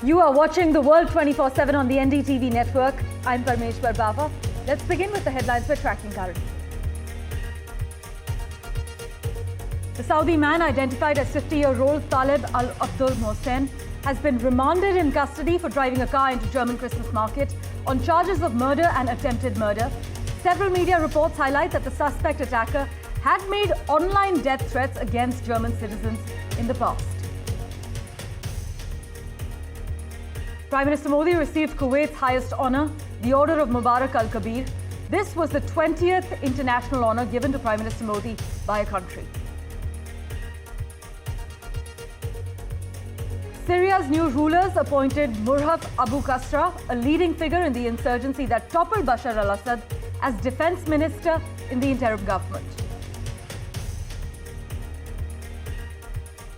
You are watching The World 24/7 on the NDTV network. I'm Parmeshwar Bawa. Let's begin with the headlines we're tracking currently. The Saudi man identified as 50-year-old Talib Al-Abdul Mohsen has been remanded in custody for driving a car into German Christmas market on charges of murder and attempted murder. Several media reports highlight that the suspect attacker had made online death threats against German citizens in the past. Prime Minister Modi received Kuwait's highest honour, the Order of Mubarak Al-Kabir. This was the 20th international honour given to Prime Minister Modi by a country. Syria's new rulers appointed Murhaf Abu Kasra, a leading figure in the insurgency that toppled Bashar al-Assad, as defense minister in the interim government.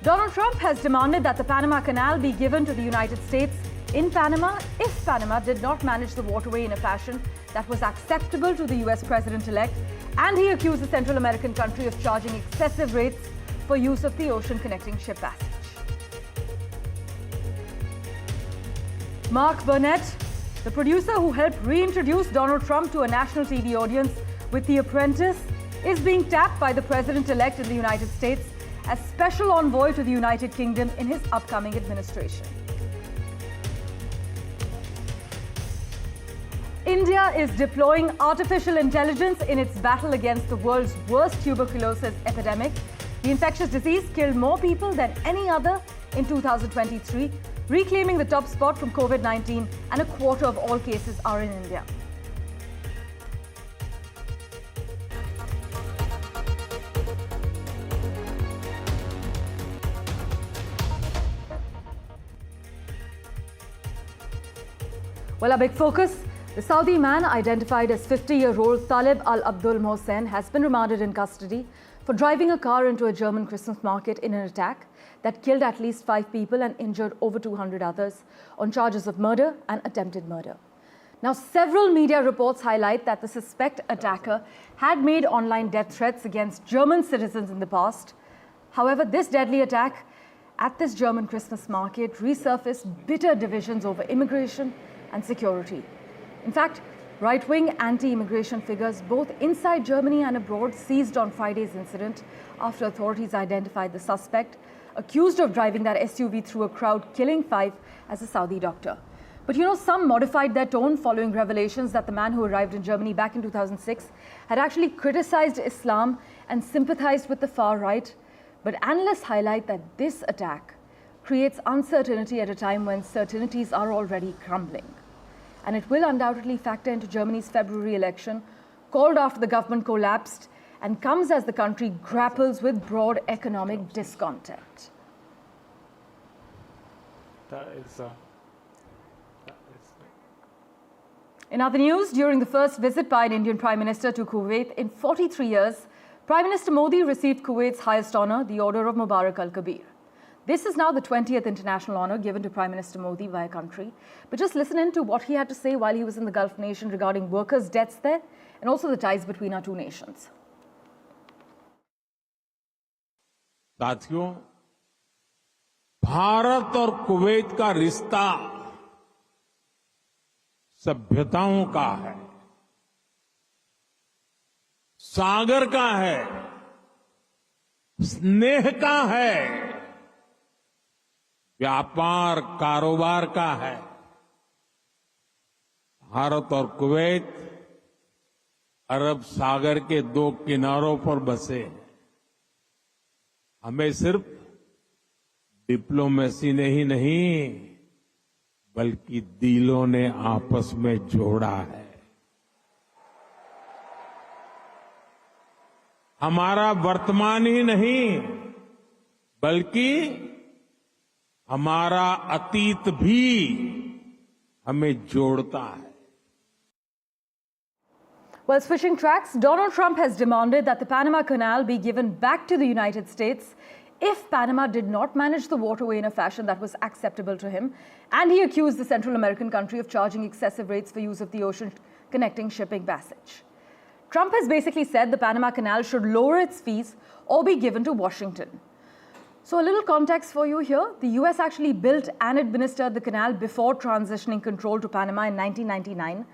Donald Trump has demanded that the Panama Canal be given to the United States in Panama if Panama did not manage the waterway in a fashion that was acceptable to the US president-elect, and he accused the Central American country of charging excessive rates for use of the ocean connecting ship passage. Mark Burnett, the producer who helped reintroduce Donald Trump to a national TV audience with The Apprentice, is being tapped by the president-elect in the United States as special envoy to the United Kingdom in his upcoming administration. India is deploying artificial intelligence in its battle against the world's worst tuberculosis epidemic. The infectious disease killed more people than any other in 2023, reclaiming the top spot from COVID-19, and a quarter of all cases are in India. Well, a big focus. The Saudi man identified as 50-year-old Talib Al-Abdul Mohsen has been remanded in custody for driving a car into a German Christmas market in an attack that killed at least 5 people and injured over 200 others on charges of murder and attempted murder. Now, several media reports highlight that the suspect attacker had made online death threats against German citizens in the past. However, this deadly attack at this German Christmas market resurfaced bitter divisions over immigration and security. In fact, right-wing anti-immigration figures both inside Germany and abroad seized on Friday's incident after authorities identified the suspect, accused of driving that SUV through a crowd, killing 5, as a Saudi doctor. But some modified their tone following revelations that the man who arrived in Germany back in 2006 had actually criticized Islam and sympathized with the far right. But analysts highlight that this attack creates uncertainty at a time when certainties are already crumbling. And it will undoubtedly factor into Germany's February election, called after the government collapsed, and comes as the country grapples with broad economic discontent. In other news, during the first visit by an Indian Prime Minister to Kuwait in 43 years, Prime Minister Modi received Kuwait's highest honour, the Order of Mubarak Al-Kabir. This is now the 20th international honour given to Prime Minister Modi by a country. But just listen in to what he had to say while he was in the Gulf nation regarding workers' deaths there and also the ties between our two nations. साथियों, भारत और Kuwait का रिश्ता सभ्यताओं का है, सागर का है, स्नेह का है, व्यापार कारोबार का है। भारत और कुवैत अरब सागर के 2 किनारों पर बसे हैं। हमें सिर्फ डिप्लोमेसी ने ही नहीं, बल्कि दिलों ने आपस में जोड़ा है। हमारा वर्तमान ही नहीं, बल्कि हमारा अतीत भी हमें जोड़ता है। Well, switching tracks, Donald Trump has demanded that the Panama Canal be given back to the United States if Panama did not manage the waterway in a fashion that was acceptable to him, and he accused the Central American country of charging excessive rates for use of the ocean connecting shipping passage. Trump has basically said the Panama Canal should lower its fees or be given to Washington. So a little context for you here. The US actually built and administered the canal before transitioning control to Panama in 1999.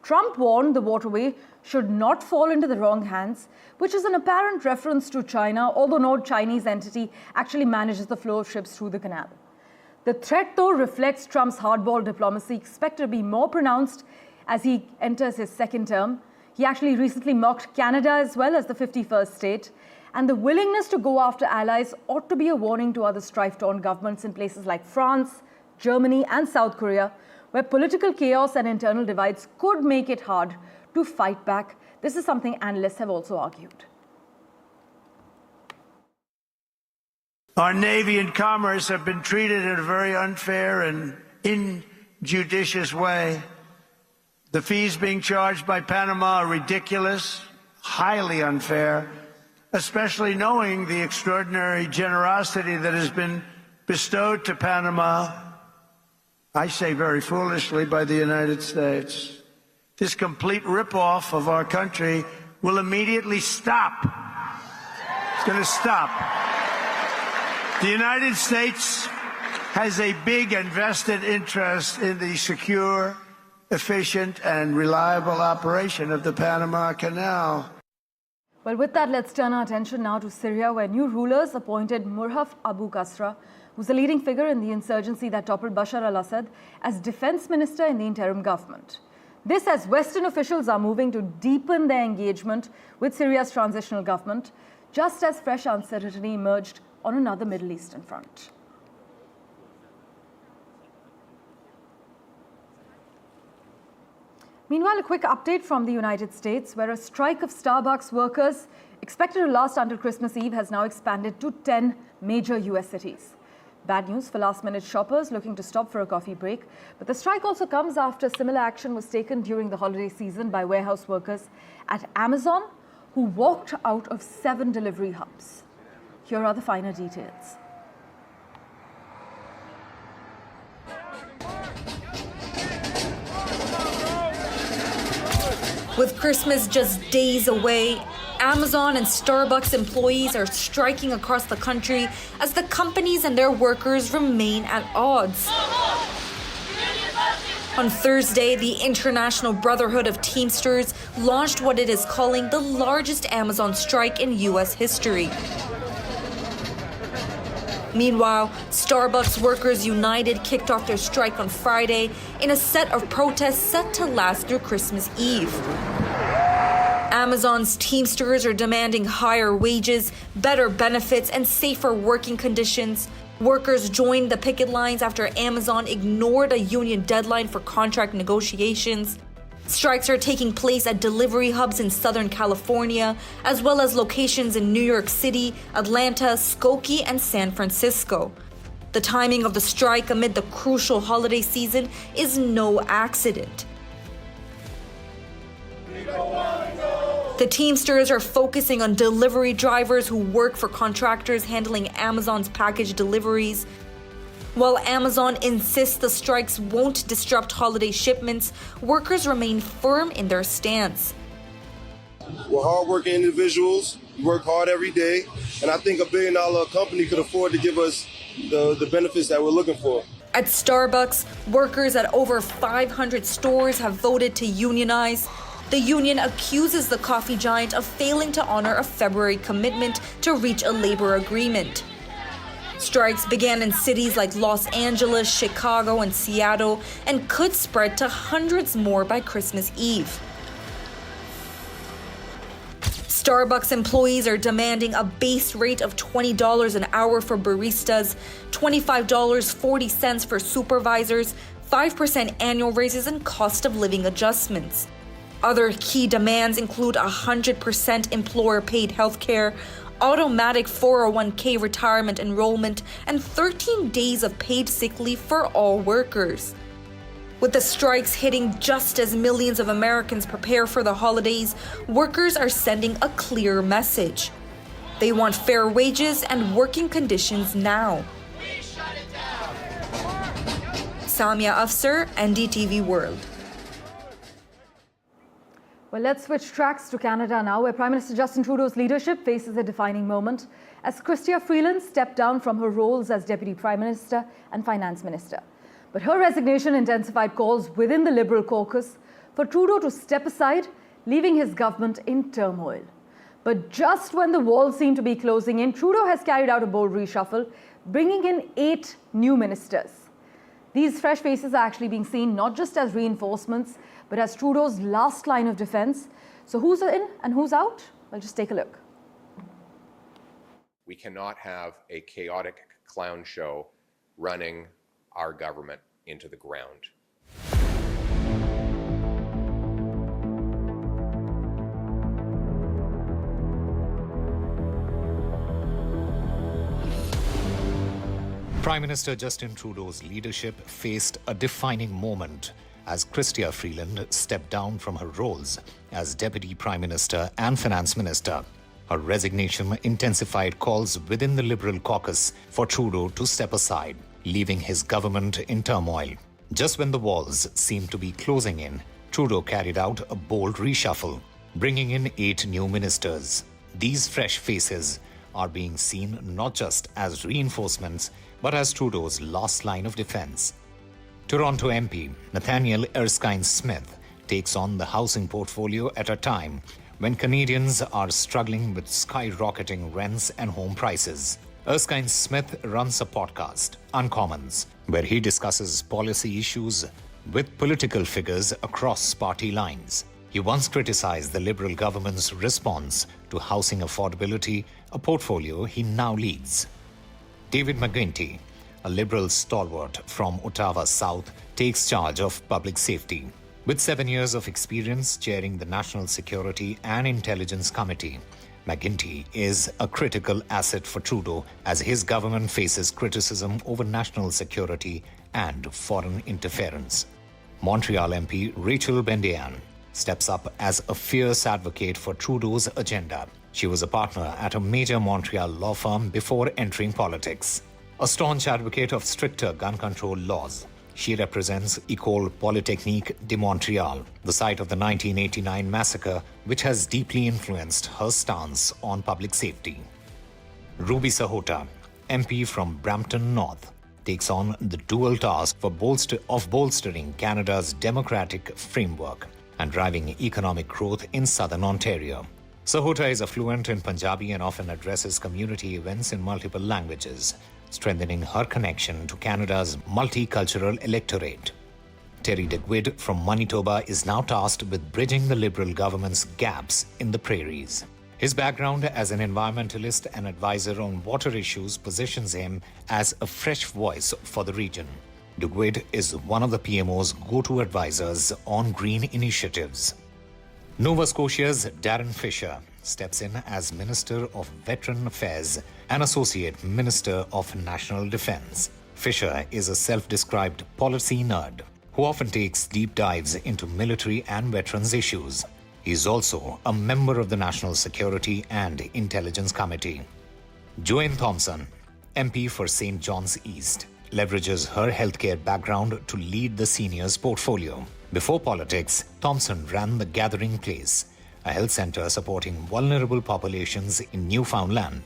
Trump warned the waterway should not fall into the wrong hands, which is an apparent reference to China, although no Chinese entity actually manages the flow of ships through the canal. The threat, though, reflects Trump's hardball diplomacy, expected to be more pronounced as he enters his second term. He actually recently mocked Canada as well as the 51st state. And the willingness to go after allies ought to be a warning to other strife-torn governments in places like France, Germany, and South Korea, where political chaos and internal divides could make it hard to fight back. This is something analysts have also argued. Our Navy and Commerce have been treated in a very unfair and injudicious way. The fees being charged by Panama are ridiculous, highly unfair, especially knowing the extraordinary generosity that has been bestowed to Panama, I say very foolishly, by the United States. This complete ripoff of our country will immediately stop. It's going to stop. The United States has a big and vested interest in the secure, efficient, and reliable operation of the Panama Canal. Well, with that, let's turn our attention now to Syria, where new rulers appointed Murhaf Abu Qasra, who's a leading figure in the insurgency that toppled Bashar al-Assad, as defense minister in the interim government. This as Western officials are moving to deepen their engagement with Syria's transitional government, just as fresh uncertainty emerged on another Middle Eastern front. Meanwhile, a quick update from the United States, where a strike of Starbucks workers expected to last until Christmas Eve has now expanded to 10 major US cities. Bad news for last-minute shoppers looking to stop for a coffee break. But the strike also comes after similar action was taken during the holiday season by warehouse workers at Amazon, who walked out of 7 delivery hubs. Here are the finer details. With Christmas just days away, Amazon and Starbucks employees are striking across the country as the companies and their workers remain at odds. On Thursday, the International Brotherhood of Teamsters launched what it is calling the largest Amazon strike in U.S. history. Meanwhile, Starbucks Workers United kicked off their strike on Friday in a set of protests set to last through Christmas Eve. Amazon's Teamsters are demanding higher wages, better benefits, and safer working conditions. Workers joined the picket lines after Amazon ignored a union deadline for contract negotiations. Strikes are taking place at delivery hubs in Southern California, as well as locations in New York City, Atlanta, Skokie, and San Francisco. The timing of the strike amid the crucial holiday season is no accident. The Teamsters are focusing on delivery drivers who work for contractors handling Amazon's package deliveries. While Amazon insists the strikes won't disrupt holiday shipments, workers remain firm in their stance. We're hardworking individuals. We work hard every day, and I think $1 billion company could afford to give us the benefits that we're looking for. At Starbucks, workers at over 500 stores have voted to unionize. The union accuses the coffee giant of failing to honor a February commitment to reach a labor agreement. Strikes began in cities like Los Angeles, Chicago, and Seattle, and could spread to hundreds more by Christmas Eve. Starbucks employees are demanding a base rate of $20 an hour for baristas, $25.40 for supervisors, 5% annual raises, and cost of living adjustments. Other key demands include 100% employer-paid healthcare, automatic 401k retirement enrollment, and 13 days of paid sick leave for all workers. With the strikes hitting just as millions of Americans prepare for the holidays, workers are sending a clear message. They want fair wages and working conditions now. Samia Afsar, NDTV World. Well, let's switch tracks to Canada now, where Prime Minister Justin Trudeau's leadership faces a defining moment as Chrystia Freeland stepped down from her roles as Deputy Prime Minister and Finance Minister. But her resignation intensified calls within the Liberal caucus for Trudeau to step aside, leaving his government in turmoil. But just when the walls seem to be closing in, Trudeau has carried out a bold reshuffle, bringing in 8 new ministers. These fresh faces are actually being seen not just as reinforcements, but as Trudeau's last line of defense. So who's in and who's out? Well, just take a look. We cannot have a chaotic clown show running our government into the ground. Prime Minister Justin Trudeau's leadership faced a defining moment as Chrystia Freeland stepped down from her roles as Deputy Prime Minister and Finance Minister. Her resignation intensified calls within the Liberal caucus for Trudeau to step aside, leaving his government in turmoil. Just when the walls seemed to be closing in, Trudeau carried out a bold reshuffle, bringing in 8 new ministers. These fresh faces are being seen not just as reinforcements, but as Trudeau's last line of defense. Toronto MP Nathaniel Erskine-Smith takes on the housing portfolio at a time when Canadians are struggling with skyrocketing rents and home prices. Erskine-Smith runs a podcast, Uncommons, where he discusses policy issues with political figures across party lines. He once criticized the Liberal government's response to housing affordability, a portfolio he now leads. David McGuinty, a Liberal stalwart from Ottawa South, takes charge of public safety. With 7 years of experience chairing the National Security and Intelligence Committee, McGuinty is a critical asset for Trudeau as his government faces criticism over national security and foreign interference. Montreal MP Rachel Bendian steps up as a fierce advocate for Trudeau's agenda. She was a partner at a major Montreal law firm before entering politics. A staunch advocate of stricter gun control laws, she represents École Polytechnique de Montréal, the site of the 1989 massacre, which has deeply influenced her stance on public safety. Ruby Sahota, MP from Brampton North, takes on the dual task of bolstering Canada's democratic framework and driving economic growth in southern Ontario. Sahota is fluent in Punjabi and often addresses community events in multiple languages, strengthening her connection to Canada's multicultural electorate. Terry DeGuid from Manitoba is now tasked with bridging the Liberal government's gaps in the prairies. His background as an environmentalist and advisor on water issues positions him as a fresh voice for the region. DeGuid is one of the PMO's go-to advisors on green initiatives. Nova Scotia's Darren Fisher steps in as Minister of Veteran Affairs and Associate Minister of National Defence. Fisher is a self-described policy nerd who often takes deep dives into military and veterans issues. He is also a member of the National Security and Intelligence Committee. Joanne Thompson, MP for St. John's East, leverages her healthcare background to lead the seniors portfolio. Before politics, Thompson ran the Gathering Place, a health centre supporting vulnerable populations in Newfoundland.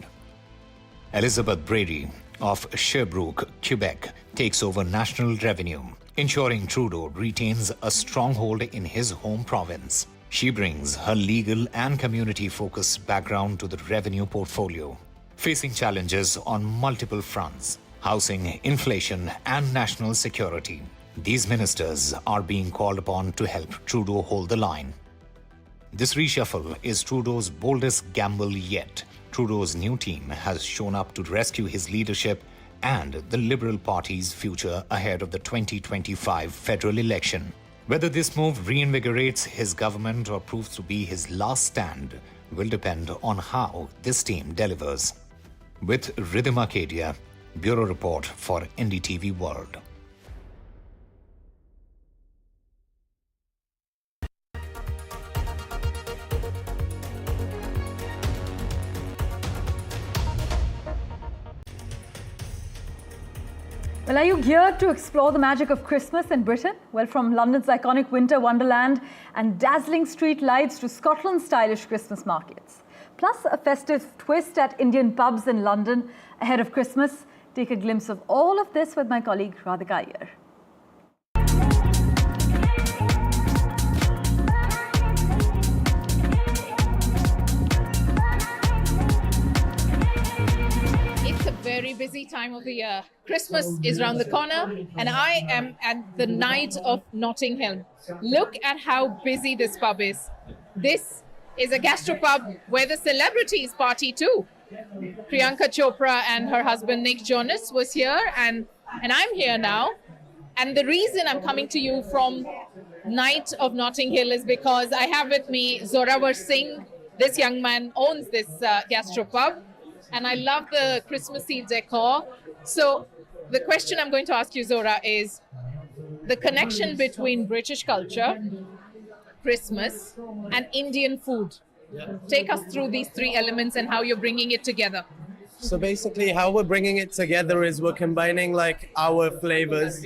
Elizabeth Brady of Sherbrooke, Quebec, takes over national revenue, ensuring Trudeau retains a stronghold in his home province. She brings her legal and community-focused background to the revenue portfolio, facing challenges on multiple fronts: housing, inflation, and national security. These ministers are being called upon to help Trudeau hold the line. This reshuffle is Trudeau's boldest gamble yet. Trudeau's new team has shown up to rescue his leadership and the Liberal Party's future ahead of the 2025 federal election. Whether this move reinvigorates his government or proves to be his last stand will depend on how this team delivers. With Rhythm Arcadia, Bureau Report for NDTV World. Well, are you geared to explore the magic of Christmas in Britain? Well, from London's iconic winter wonderland and dazzling street lights to Scotland's stylish Christmas markets, plus a festive twist at Indian pubs in London ahead of Christmas. Take a glimpse of all of this with my colleague Radhika Iyer. Very busy time of the year. Christmas is around the corner and I am at the night of Notting Hill. Look at how busy this pub is. This is a gastropub where the celebrities party too. Priyanka Chopra and her husband Nick Jonas was here and I'm here now. And the reason I'm coming to you from night of Notting Hill is because I have with me Zorawar Singh. This young man owns this gastropub. And I love the Christmassy decor. So the question I'm going to ask you, Zora, is the connection between British culture, Christmas, and Indian food. Yeah. Take us through these three elements and how you're bringing it together. So basically how we're bringing it together is we're combining like our flavors.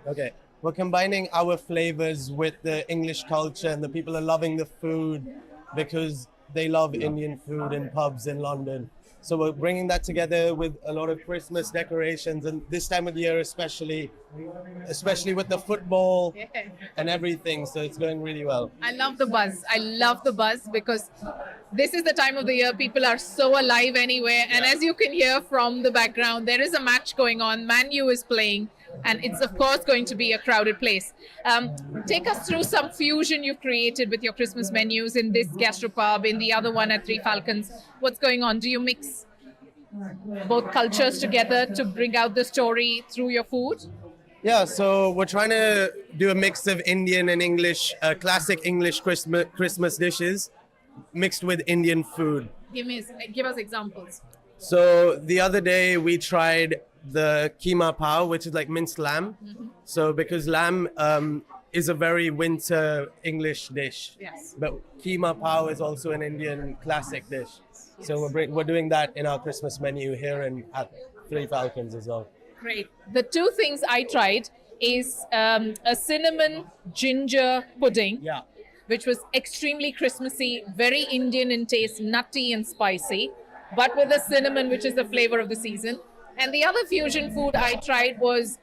Okay. We're combining our flavors with the English culture, and the people are loving the food because they love Indian food in pubs in London. So we're bringing that together with a lot of Christmas decorations, and this time of the year especially with the football and everything. So it's going really well. I love the buzz. I love the buzz because this is the time of the year people are so alive anyway. And as you can hear from the background, there is a match going on. Man U is playing. And it's, of course, going to be a crowded place. Take us through some fusion you've created with your Christmas menus in this gastropub, in the other one at Three Falcons. What's going on? Do you mix both cultures together to bring out the story through your food? Yeah, so we're trying to do a mix of Indian and English, classic English Christmas dishes mixed with Indian food. Give us examples. So the other day we tried the keema pao, which is like minced lamb. Mm-hmm. So because lamb is a very winter English dish, yes, but keema pao is also an Indian classic dish. Yes. So we're doing that in our Christmas menu here and at Three Falcons as well. Great. The two things I tried is a cinnamon ginger pudding, which was extremely Christmassy, very Indian in taste, nutty and spicy, but with the cinnamon, which is the flavor of the season. And the other fusion food I tried was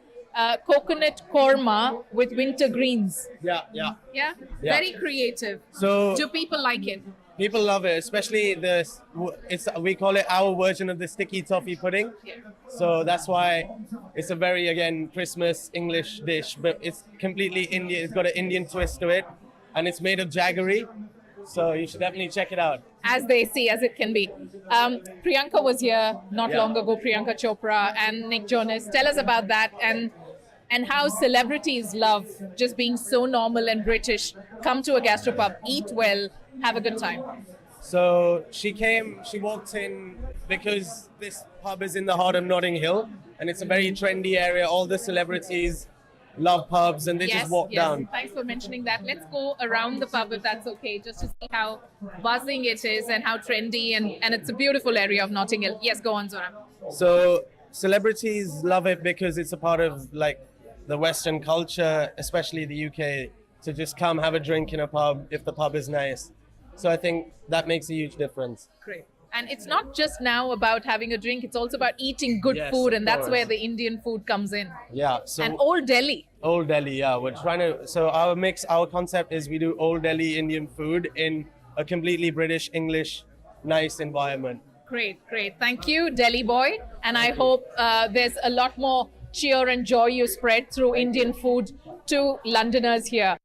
coconut korma with winter greens. Yeah. Very creative. So do people like it? People love it, especially we call it our version of the sticky toffee pudding. Yeah. So that's why it's a very, again, Christmas English dish, but it's completely Indian. It's got an Indian twist to it, and it's made of jaggery. So you should definitely check it out. As they see, as it can be. Priyanka was here not long ago, Priyanka Chopra and Nick Jonas. Tell us about that and how celebrities love just being so normal and British. Come to a gastropub, eat well, have a good time. So she walked in because this pub is in the heart of Notting Hill, and it's a very trendy area. All the celebrities love pubs, and they just walk down. Thanks for mentioning that. Let's go around the pub if that's okay, just to see how buzzing it is and how trendy, and it's a beautiful area of Notting Hill. Yes, go on, Zora. So celebrities love it because it's a part of like the Western culture, especially the UK, to just come have a drink in a pub if the pub is nice. So I think that makes a huge difference. Great. And it's not just now about having a drink, it's also about eating good food, and that's where the Indian food comes in. Yeah. So and Old Delhi. Old Delhi, yeah. We're trying to, so our concept is we do Old Delhi Indian food in a completely British, English, nice environment. Great. Thank you, Delhi boy. And I hope there's a lot more cheer and joy you spread through Indian food to Londoners here.